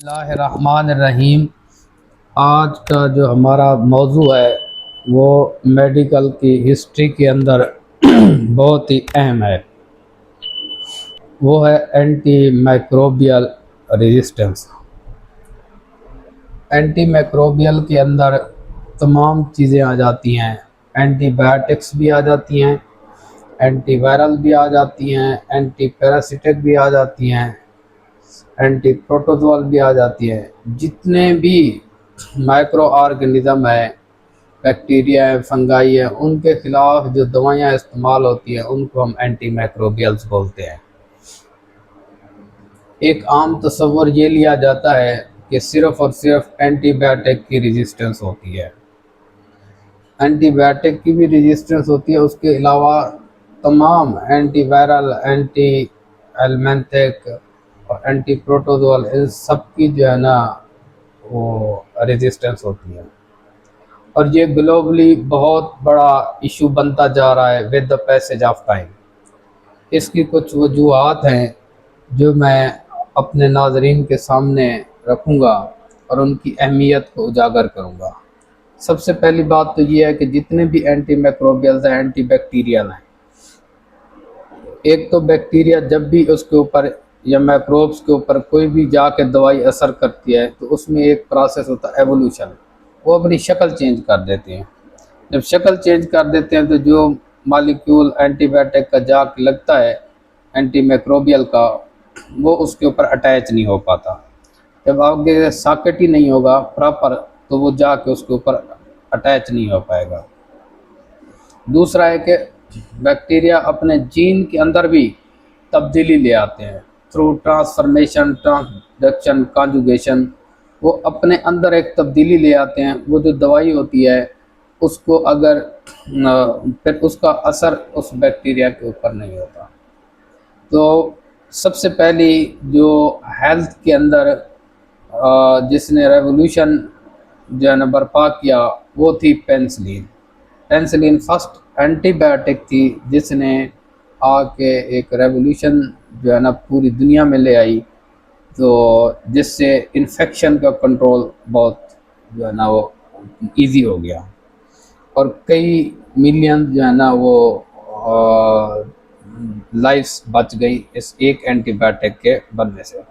बिस्मिल्लाहिर्रहमानिर्रहीम। आज का जो हमारा मौजू है वो मेडिकल की हिस्ट्री के अंदर बहुत ही अहम है। वो है anti microbial resistance. Anti microbial के अंदर तमाम चीज़ें आ जाती हैं। एंटीबायोटिक्स भी आ जाती हैं, एंटीवायरल भी आ जाती हैं, एंटी पैरासिटिक भी आ जाती हैं, एंटी प्रोटोजोअल भी आ जाती हैं। जितने भी माइक्रो ऑर्गेनिज़म है, बैक्टीरिया है, फंगाई है, उनके खिलाफ जो दवाइयाँ इस्तेमाल होती हैं उनको हम एंटी माइक्रोबियल्स बोलते हैं। एक आम तस्वर ये लिया जाता है कि सिर्फ़ और सिर्फ एंटीबायोटिक की रेजिस्टेंस होती है। एंटीबायोटिक की भी रेजिस्टेंस होती है, उसके अलावा तमाम एंटीवायरल, एंटी एलमेंथिक और एंटी प्रोटोजोअल, इन सब की जो है ना वो रेजिस्टेंस होती है। और ये ग्लोबली बहुत बड़ा इशू बनता जा रहा है with the passage of time. इसकी कुछ वजूहात हैं जो मैं अपने नाज़रीन के सामने रखूँगा और उनकी अहमियत को उजागर करूँगा। सबसे पहली बात तो ये है कि जितने भी एंटी माइक्रोबियल्स हैं, एंटी बैक्टीरियल हैं। एक तो बैक्टीरिया जब भी उसके ऊपर या माइक्रोब्स के ऊपर कोई भी जाके दवाई असर करती है तो उसमें एक प्रोसेस होता है एवोल्यूशन। वो अपनी शक्ल चेंज कर देते हैं। जब शक्ल चेंज कर देते हैं तो जो मालिक्यूल एंटीबायोटिक का जाके लगता है एंटी माइक्रोबियल का, वो उसके ऊपर अटैच नहीं हो पाता। जब आगे सॉकेट ही नहीं होगा प्रॉपर तो वो जाके उसके ऊपर अटैच नहीं हो पाएगा। दूसरा है कि बैक्टीरिया अपने जीन के अंदर भी तब्दीली ले आते हैं थ्रू ट्रांसफॉर्मेशन, ट्रांसडक्शन, कॉन्जुगेशन। वो अपने अंदर एक तब्दीली ले आते हैं। वो जो दवाई होती है उसको अगर फिर उसका असर उस बैक्टीरिया के ऊपर नहीं होता। तो सबसे पहली जो हेल्थ के अंदर जिसने रेवोल्यूशन जो है ना बर्पा किया वो थी पेनिसिलिन। पेनिसिलिन फर्स्ट एंटीबायोटिक थी जिसने आके एक रेवोल्यूशन जो है ना पूरी दुनिया में ले आई, तो जिससे इन्फेक्शन का कंट्रोल बहुत जो है ना वो इजी हो गया और कई मिलियन जो है ना वो लाइफ्स बच गई इस एक एंटीबायोटिक के बनने से।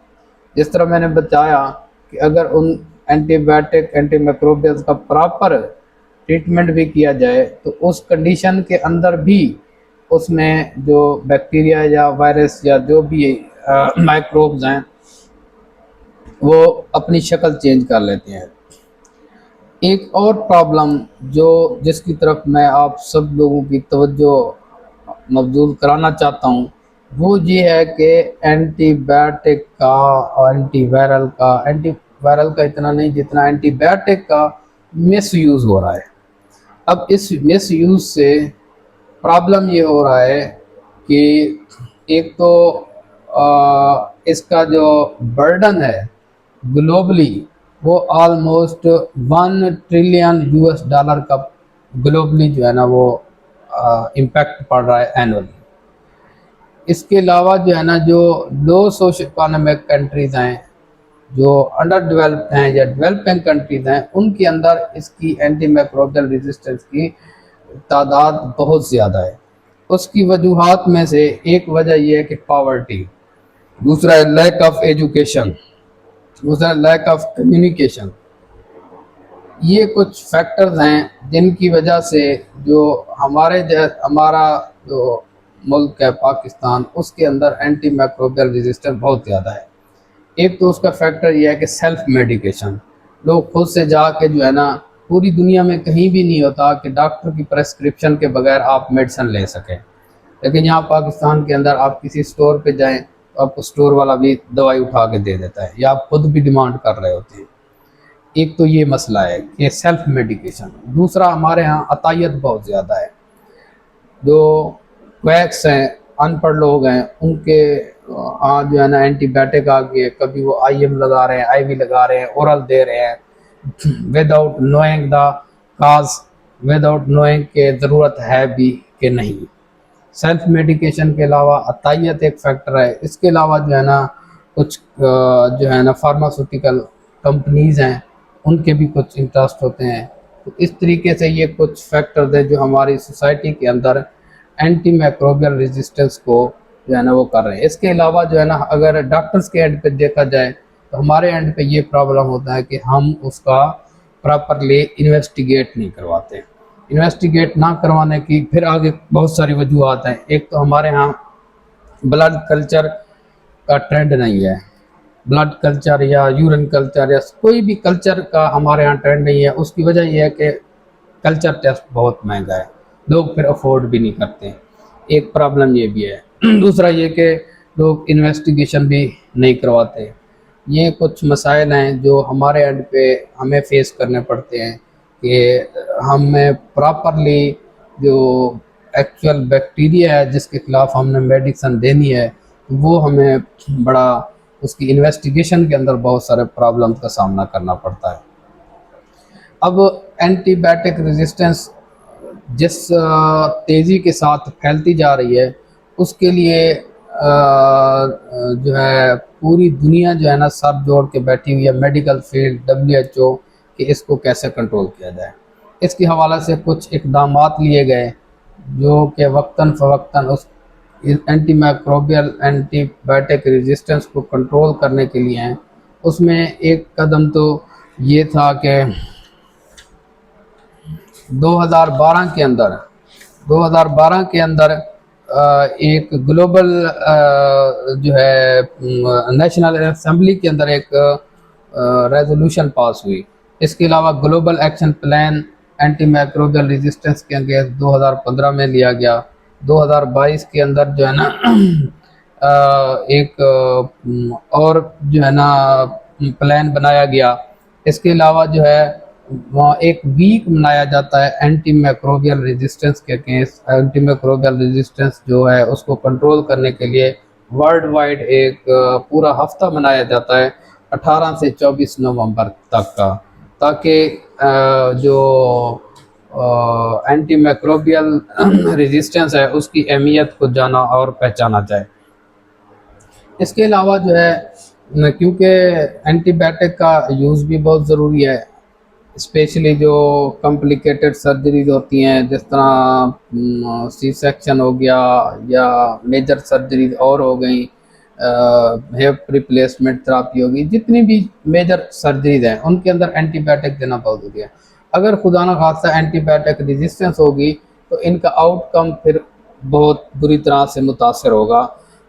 जिस तरह मैंने बताया कि अगर उन एंटीबायोटिक, एंटीमाइक्रोबियल्स का प्रॉपर ट्रीटमेंट भी किया जाए तो उस कंडीशन के अंदर भी उसमें जो बैक्टीरिया या वायरस या जो भी माइक्रोब्स हैं वो अपनी शक्ल चेंज कर लेते हैं। एक और प्रॉब्लम जो जिसकी तरफ मैं आप सब लोगों की तवज्जो मबजूल कराना चाहता हूँ वो ये है कि एंटीबायोटिक का और एंटीवायरल का इतना नहीं जितना एंटीबायोटिक का मिस यूज़ हो रहा है। अब इस मिस यूज़ से प्रॉब्लम ये हो रहा है कि एक तो इसका जो बर्डन है ग्लोबली वो ऑलमोस्ट 1 ट्रिलियन यूएस डॉलर का ग्लोबली जो है ना वो इम्पैक्ट पड़ रहा है एनुअली। इसके अलावा जो है ना जो लो सोशल इकोनॉमिक कंट्रीज़ हैं, जो अंडर डेवलप्ड हैं या डेवलपिंग कंट्रीज़ हैं, उनके अंदर इसकी एंटी माइक्रोबियल रेजिस्टेंस की तादाद बहुत ज़्यादा है। उसकी वजूहात में से एक वजह यह है कि पॉवर्टी, दूसरा है लैक ऑफ एजुकेशन, दूसरा लैक ऑफ कम्युनिकेशन। ये कुछ फैक्टर्स हैं जिनकी वजह से जो हमारा जो मुल्क है पाकिस्तान, उसके अंदर एंटी माइक्रोबियल रेजिस्टेंस बहुत ज़्यादा है। एक तो उसका फैक्टर यह है कि सेल्फ मेडिकेशन। लोग खुद से जाके जो है ना, पूरी दुनिया में कहीं भी नहीं होता कि डॉक्टर की प्रेस्क्रिप्शन के बगैर आप मेडिसिन ले सकें, लेकिन यहाँ पाकिस्तान के अंदर आप किसी स्टोर पे जाएं तो आपको स्टोर वाला भी दवाई उठा के दे देता है या आप खुद भी डिमांड कर रहे होते हैं। एक तो ये मसला है कि सेल्फ मेडिकेशन। दूसरा, हमारे यहाँ अतायत बहुत ज़्यादा है। जो क्वैक्स हैं, अनपढ़ लोग हैं, उनके आज जो है ना एंटीबायोटिक आ गए, कभी वो आईएम लगा रहे हैं, आईवी लगा रहे हैं, ओरल दे रहे हैं without knowing the cause, without knowing के ज़रूरत है भी कि नहीं। सेल्फ मेडिकेशन के अलावा अतायत एक फैक्टर है। इसके अलावा जो है ना कुछ जो है ना फार्मास्यूटिकल कंपनीज़ हैं, उनके भी कुछ इंटरेस्ट होते हैं। तो इस तरीके से ये कुछ फैक्टर्स हैं जो हमारी सोसाइटी के अंदर एंटी माइक्रोबियल रेजिस्टेंस को जो है ना वो कर रहे हैं। इसके अलावा जो है ना अगर डॉक्टर्स के एंड पे देखा जाए तो हमारे एंड पे ये प्रॉब्लम होता है कि हम उसका प्रॉपरली इन्वेस्टिगेट नहीं करवाते। इन्वेस्टिगेट ना करवाने की फिर आगे बहुत सारी वजूहत हैं। एक तो हमारे यहाँ ब्लड कल्चर का ट्रेंड नहीं है। ब्लड कल्चर या यूरिन कल्चर या कोई भी कल्चर का हमारे यहाँ ट्रेंड नहीं है। उसकी वजह ये है कि कल्चर टेस्ट बहुत महंगा है, लोग फिर अफोर्ड भी नहीं करते। एक प्रॉब्लम ये भी है। दूसरा ये कि लोग इन्वेस्टिगेशन भी नहीं करवाते। ये कुछ मसाइल हैं जो हमारे एंड पे हमें फेस करने पड़ते हैं कि हमें प्रॉपरली जो एक्चुअल बैक्टीरिया है जिसके ख़िलाफ़ हमने मेडिसिन देनी है, वो हमें बड़ा उसकी इन्वेस्टिगेशन के अंदर बहुत सारे प्रॉब्लम्स का सामना करना पड़ता है। अब एंटीबायोटिक रेजिस्टेंस जिस तेज़ी के साथ फैलती जा रही है, उसके लिए जो है पूरी दुनिया जो है ना सर जोड़ के बैठी हुई है, मेडिकल फील्ड, WHO, कि इसको कैसे कंट्रोल किया जाए। इसके हवाले से कुछ इक़दामात लिए गए जो कि वक्तन फ़वक्तन उस एंटी माइक्रोबियल एंटीबायोटिक रेजिस्टेंस को कंट्रोल करने के लिए हैं। उसमें एक कदम तो ये था कि 2012 के अंदर 2012 के अंदर एक ग्लोबल जो है नेशनल असेंबली के अंदर एक रेजोल्यूशन पास हुई। इसके अलावा global action plan anti microbial resistance के अगेंस्ट 2015 में लिया गया। 2022 के अंदर जो है ना एक और जो है ना प्लान बनाया गया। इसके अलावा जो है वहाँ एक वीक मनाया जाता है एंटी माइक्रोबियल रेजिस्टेंस के अगेंस्ट। एंटी माइक्रोबियल रेजिस्टेंस जो है उसको कंट्रोल करने के लिए वर्ल्ड वाइड एक पूरा हफ्ता मनाया जाता है 18 से 24 नवंबर तक का, ताकि जो एंटी माइक्रोबियल रेजिस्टेंस है उसकी अहमियत को जाना और पहचाना जाए। इसके अलावा जो है क्योंकि एंटीबायोटिक का यूज़ भी बहुत ज़रूरी है, स्पेशली जो कॉम्प्लिकेटेड सर्जरीज होती हैं, जिस तरह सी सेक्शन हो गया या मेजर सर्जरीज और हो गई, हिप रिप्लेसमेंट थेरापी होगी, जितनी भी मेजर सर्जरीज हैं उनके अंदर एंटीबायोटिक देना बहुत ज़रूरी है। अगर खुदा न खास्ता एंटीबायोटिक रेजिस्टेंस होगी तो इनका आउटकम फिर बहुत बुरी तरह से मुतासर होगा।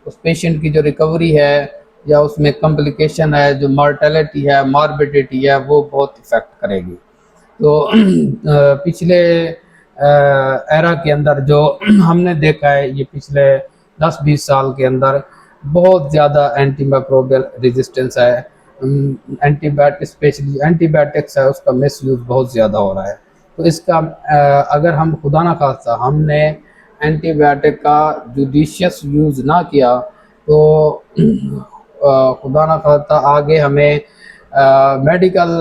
उस पेशेंट की जो रिकवरी है या उसमें कॉम्प्लिकेशन है, जो मॉर्टेलिटी है, मॉर्बिडिटी है, वो बहुत इफ़ेक्ट करेगी। तो पिछले एरा के अंदर जो हमने देखा है, ये पिछले 10-20 साल के अंदर बहुत ज़्यादा एंटी माइक्रोबियल रेजिस्टेंस है। एंटीबायोटिक स्पेशली एंटीबायोटिक्स है उसका मिसयूज़ बहुत ज़्यादा हो रहा है। तो इसका अगर हम खुदा न खास्ता हमने एंटीबायोटिक का जुडिशियस यूज़ ना किया तो खुदा न खास्ता आगे हमें मेडिकल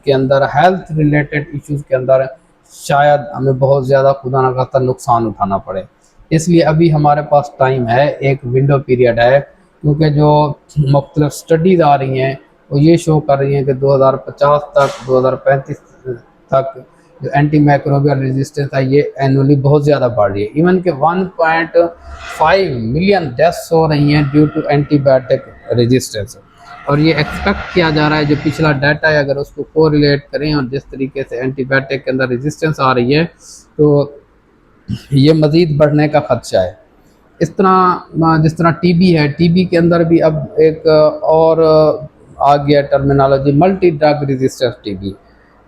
के अंदर हेल्थ रिलेटेड इश्यूज़ के अंदर शायद हमें बहुत ज़्यादा खुदा न खास्ता नुकसान उठाना पड़े। इसलिए अभी हमारे पास टाइम है, एक विंडो पीरियड है, क्योंकि जो मुख्तलिफ स्टडीज़ आ रही हैं वो ये शो कर रही हैं कि 2050 तक 2035 तक जो एंटी माइक्रोबियल रेजिस्टेंस है ये एनुअली बहुत ज़्यादा बढ़ रही है। इवन के 1.5 मिलियन डेथ्स हो रही हैं ड्यू टू एंटीबायोटिक रेजिस्टेंस। और ये एक्सपेक्ट किया जा रहा है, जो पिछला डाटा है अगर उसको कोरिलेट करें और जिस तरीके से एंटीबायोटिक के अंदर रेजिस्टेंस आ रही है तो ये मज़ीद बढ़ने का खदशा है। इस तरह जिस तरह टीबी है, टीबी के अंदर भी अब एक और आ गया terminology, multi drug resistance TB.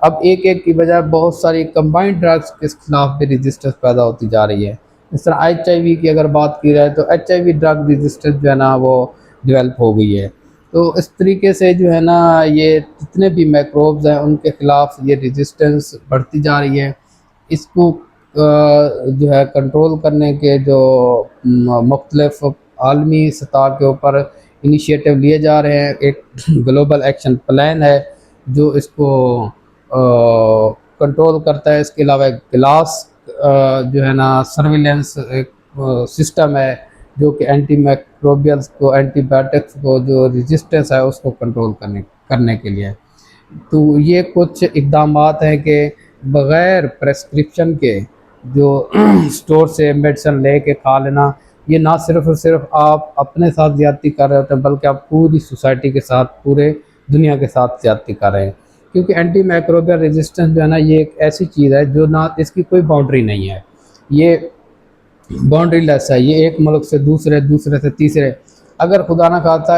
अब एक एक की बजाय बहुत सारी कंबाइंड ड्रग्स के खिलाफ भी रेजिस्टेंस पैदा होती जा रही है। इस तरह HIV की अगर बात की जाए तो HIV ड्रग रेजिस्टेंस जो है ना वो डेवलप हो गई है। तो इस तरीके से जो है ना ये जितने भी माइक्रोब्स हैं उनके ख़िलाफ़ ये रेजिस्टेंस बढ़ती जा रही है। इसको जो है कंट्रोल करने के जो मुख्तलिफ आलमी सतह के ऊपर इनिशिएटिव लिए जा रहे हैं। एक ग्लोबल एक्शन प्लान है जो इसको कंट्रोल करता है। इसके अलावा एक ग्लास जो है ना सर्विलेंस एक सिस्टम है जो कि एंटी माइक्रोबियल्स को, एंटीबायोटिक्स को जो रेजिस्टेंस है उसको कंट्रोल करने के लिए। तो ये कुछ इक़दामात हैं कि बग़ैर प्रेस्क्रिप्शन के जो स्टोर से मेडिसिन लेके खा लेना, ये ना सिर्फ़ और सिर्फ आप अपने साथ ज़्यादती कर रहे होते हैं, बल्कि आप पूरी सोसाइटी के साथ, पूरे दुनिया के साथ ज़्यादती कर रहे हैं। क्योंकि एंटी माइक्रोबियल रेजिस्टेंस जो है ना, ये एक ऐसी चीज़ है जो ना, इसकी कोई बाउंड्री नहीं है, ये बाउंड्री लेस है। ये एक मुल्क से दूसरे, दूसरे से तीसरे, अगर खुदा ना खास्ता,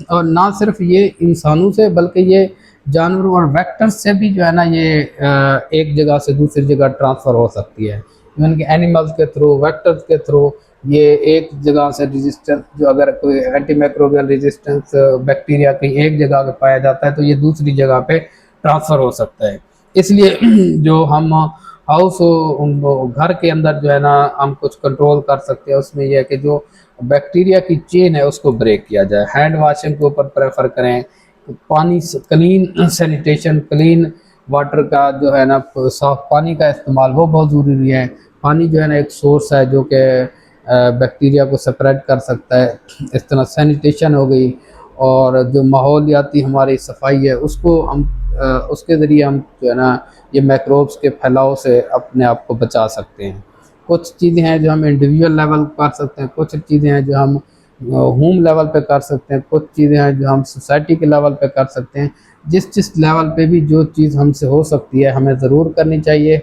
और ना सिर्फ ये इंसानों से, बल्कि ये जानवरों और वेक्टर्स से भी जो है ना, ये एक जगह से दूसरी जगह ट्रांसफ़र हो सकती है। इवन कि एनिमल्स के थ्रू, वेक्टर्स के थ्रू, ये एक जगह से रेजिस्टेंस, जो अगर कोई एंटी माइक्रोबियल रेजिस्टेंस बैक्टीरिया कहीं एक जगह पे पाया जाता है, तो ये दूसरी जगह पे ट्रांसफ़र हो सकता है। इसलिए जो हम घर के अंदर जो है ना, हम कुछ कंट्रोल कर सकते हैं, उसमें यह है कि जो बैक्टीरिया की चेन है उसको ब्रेक किया जाए। हैंड वॉशिंग के ऊपर प्रेफर करें, पानी क्लीन सैनिटेशन, क्लीन वाटर का जो है ना, साफ पानी का इस्तेमाल वो बहुत ज़रूरी है। पानी जो है ना एक सोर्स है जो कि बैक्टीरिया को स्प्रेड कर सकता है। इस तरह सैनिटेशन हो गई, और जो माहौलियाती हमारी सफाई है उसको हम उसके ज़रिए हम जो है ना, ये माइक्रोब्स के फैलाव से अपने आप को बचा सकते हैं। कुछ चीज़ें हैं जो हम इंडिविजुअल लेवल कर सकते हैं, कुछ चीज़ें हैं जो हम होम लेवल पे कर सकते हैं, कुछ चीज़ें हैं जो हम सोसाइटी के लेवल पे कर सकते हैं। जिस जिस लेवल पे भी जो चीज़ हमसे हो सकती है, हमें ज़रूर करनी चाहिए।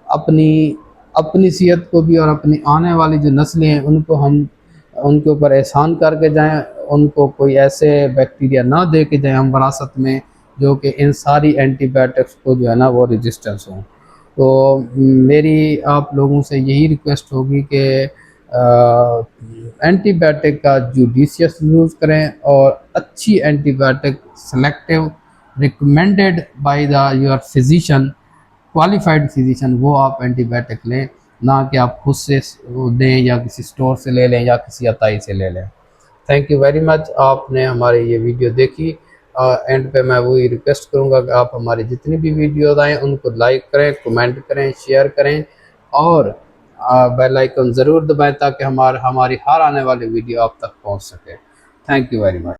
अपनी अपनी सेहत को भी, और अपनी आने वाली जो नस्लें हैं उनको हम उनके ऊपर एहसान करके जाएँ, उनको कोई ऐसे बैक्टीरिया ना दे के जाएँ हम विरासत में, जो कि इन सारी एंटीबायोटिक्स को जो है ना वो रेजिस्टेंस हों। तो मेरी आप लोगों से यही रिक्वेस्ट होगी कि एंटीबायोटिक का जुडिशियस यूज़ करें, और अच्छी antibiotic selective, recommended by the your physician, qualified physician, वो आप एंटीबायोटिक लें, ना कि आप खुद से वो दें, या किसी स्टोर से ले लें, या किसी अताई से ले लें। थैंक यू वेरी मच, आपने हमारी ये वीडियो देखी। एंड पे मैं वही रिक्वेस्ट करूँगा कि आप हमारी जितनी भी वीडियोज़ आएँ उनको लाइक करें, कमेंट करें, शेयर करें, और बेल आइकन ज़रूर दबाएँ, ताकि हमारी हर आने वाली वीडियो आप तक पहुँच सके। Thank you very much.